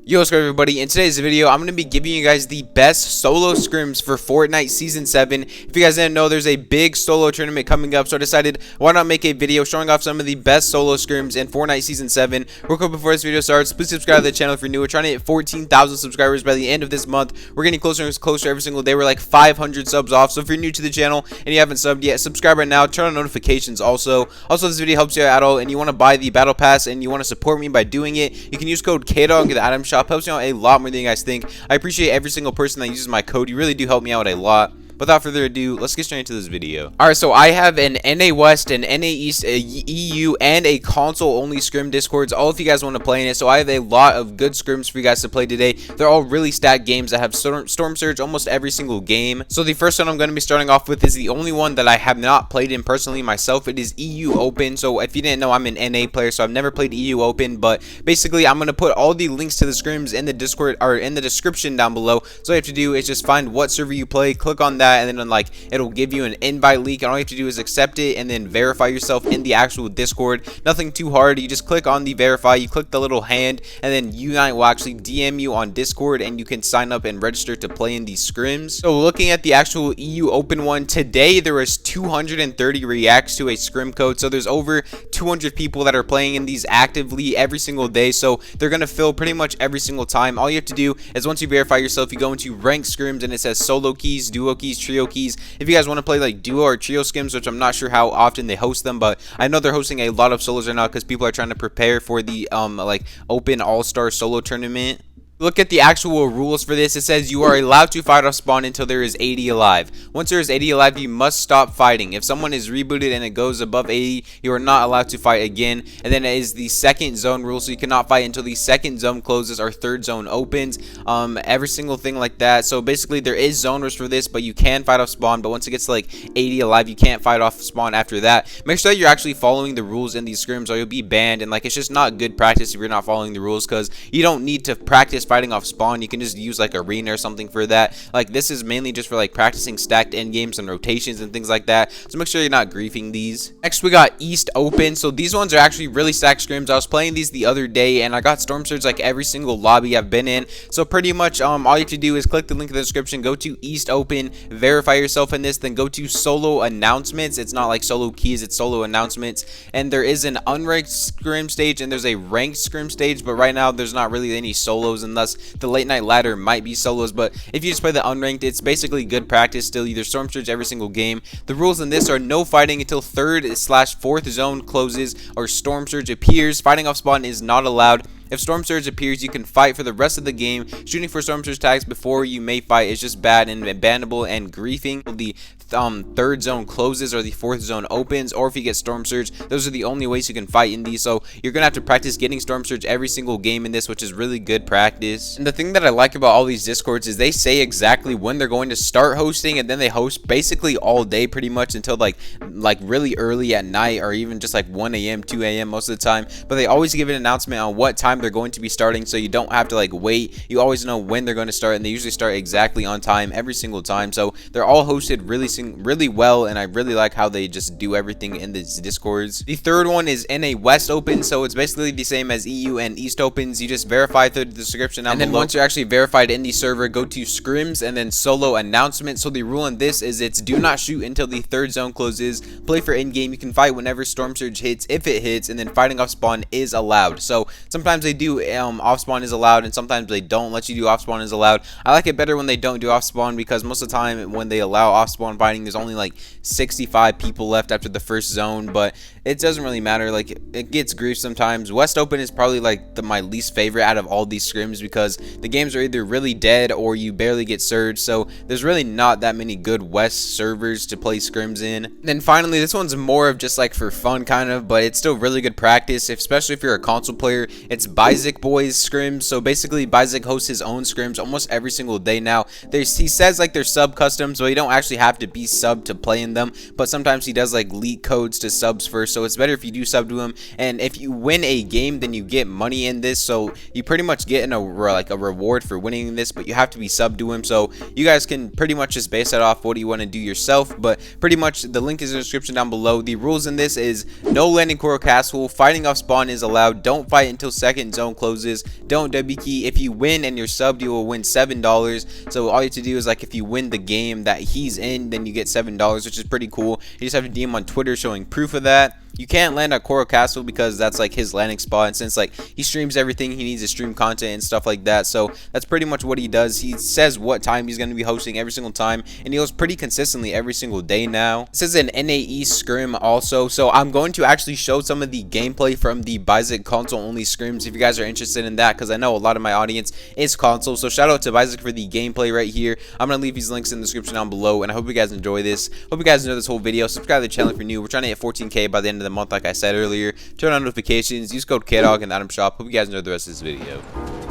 Yo, what's good everybody? In today's video, I'm going to be giving you guys the best solo scrims for Fortnite Season 7. If you guys didn't know, there's a big solo tournament coming up, so I decided why not make a video showing off some of the best solo scrims in Fortnite Season 7. Real quick before this video starts, please subscribe to the channel if you're new. We're trying to hit 14,000 subscribers by the end of this month. We're getting closer and closer every single day. We're like 500 subs off, so if you're new to the channel and you haven't subbed yet, subscribe right now. Turn on notifications also. Also, if this video helps you out at all and you want to buy the Battle Pass and you want to support me by doing it, you can use code KDOG and get the item shop. Helps you out a lot more than you guys think. I appreciate every single person that uses my code. You really do help me out a lot. Without further ado, let's get straight into this video. Alright, so I have an NA West, an NA East, a EU, and a console-only scrim discords, all if you guys want to play in it. So I have a lot of good scrims for you guys to play today. They're all really stacked games that have Storm Surge almost every single game. So the first one I'm going to be starting off with is the only one that I have not played in personally myself. It is EU Open. So if you didn't know, I'm an NA player, so I've never played EU Open. But basically, I'm going to put all the links to the scrims in the Discord or in the description down below. So all you have to do is just find what server you play, click on that, and then like it'll give you an invite link, and all you have to do is accept it and then verify yourself in the actual Discord. Nothing too hard. You just click on the verify, you click the little hand, and then Unite will actually DM you on Discord, and you can sign up and register to play in these scrims. So looking at the actual EU Open one today, there was 230 reacts to a scrim code. So there's over 200 people that are playing in these actively every single day, so they're gonna fill pretty much every single time. All you have to do is once you verify yourself, you go into ranked scrims, and it says solo keys, duo keys, trio keys. If you guys want to play like duo or trio scrims, which I'm not sure how often they host them, but I know they're hosting a lot of solos right now because people are trying to prepare for the like open all-star solo tournament. Look at the actual rules for this. It says you are allowed to fight off spawn until there is 80 alive. Once there is 80 alive, you must stop fighting. If someone is rebooted and it goes above 80, you are not allowed to fight again. And then it is the second zone rule, so you cannot fight until the second zone closes or third zone opens. Every single thing like that. So basically there is zone rules for this, but you can fight off spawn. But once it gets to like 80 alive, you can't fight off spawn after that. Make sure that you're actually following the rules in these scrims, or you'll be banned. And like, it's just not good practice if you're not following the rules, because you don't need to practice fighting off spawn. You can just use like arena or something for that. Like, this is mainly just for like practicing stacked end games and rotations and things like that, so make sure you're not griefing these. Next, we got East Open. So these ones are actually really stacked scrims. I was playing these the other day and I got Storm Surge like every single lobby I've been in. So pretty much all you have to do is click the link in the description, go to East Open, verify yourself in this, then go to solo announcements. It's not like solo keys, it's solo announcements. And there is an unranked scrim stage and there's a ranked scrim stage, but right now there's not really any solos, unless the late night ladder might be solos. But if you just play the unranked, it's basically good practice still. Either Storm Surge every single game. The rules in this are no fighting until 3rd/4th zone closes or Storm Surge appears. Fighting off spawn is not allowed. If Storm Surge appears, you can fight for the rest of the game. Shooting for Storm Surge tags before you may fight is just bad and bannable and griefing. The 3rd zone closes or the 4th zone opens, or if you get Storm Surge, those are the only ways you can fight in these. So you're gonna have to practice getting Storm Surge every single game in this, which is really good practice. And the thing that I like about all these discords is they say exactly when they're going to start hosting, and then they host basically all day pretty much until like really early at night, or even just like 1 a.m 2 a.m most of the time. But they always give an announcement on what time they're going to be starting, so you don't have to like wait. You always know when they're going to start, and they usually start exactly on time every single time. So they're all hosted really well, and I really like how they just do everything in these discords. The third one is NA West Open. So it's basically the same as EU and East Opens. You just verify through the description down below. And then once you're actually verified in the server, go to scrims and then solo announcement. So the rule in this is it's do not shoot until the 3rd zone closes. Play for end game. You can fight whenever Storm Surge hits, if it hits, and then fighting off spawn is allowed. So sometimes they do off spawn is allowed, and sometimes they don't let you do off spawn is allowed. I like it better when they don't do off spawn, because most of the time when they allow off spawn fighting, there's only like 65 people left after the first zone. But it doesn't really matter. Like, it gets grief sometimes. West Open is probably like my least favorite out of all these scrims, because the games are either really dead or you barely get surged. So there's really not that many good West servers to play scrims in. And then finally, this one's more of just like for fun kind of, but it's still really good practice, especially if you're a console player. It's Bizik Boys scrims. So basically Bizik hosts his own scrims almost every single day now. He says like they're sub customs, but you don't actually have to be subbed to play in them, but sometimes he does like leak codes to subs first, so it's better if you do sub to him. And if you win a game, then you get money in this, so you pretty much get a reward for winning this, but you have to be subbed to him. So you guys can pretty much just base that off what do you want to do yourself, but pretty much the link is in the description down below. The rules in this is no landing coral castle, fighting off spawn is allowed, don't fight until second zone closes, don't W key. If you win and you're subbed, you will win $7. So all you have to do is, like, if you win the game that he's in, then you get $7, which is pretty cool. You just have to DM on Twitter showing proof of that. You can't land at Coral Castle because that's like his landing spot, and since like he streams everything, he needs to stream content and stuff like that. So that's pretty much what he does. He says what time he's going to be hosting every single time, and he hosts pretty consistently every single day now. This is an NAE scrim also, so I'm going to actually show some of the gameplay from the Bizek console only scrims if you guys are interested in that, because I know a lot of my audience is console. So shout out to Bizek for the gameplay right here. I'm going to leave these links in the description down below, and I hope you guys enjoy this. Hope you guys enjoy this whole video. Subscribe to the channel if you're new. We're trying to hit 14K by the end of the month, like I said earlier. Turn on notifications, use code KDOG in the item shop. Hope you guys enjoy the rest of this video.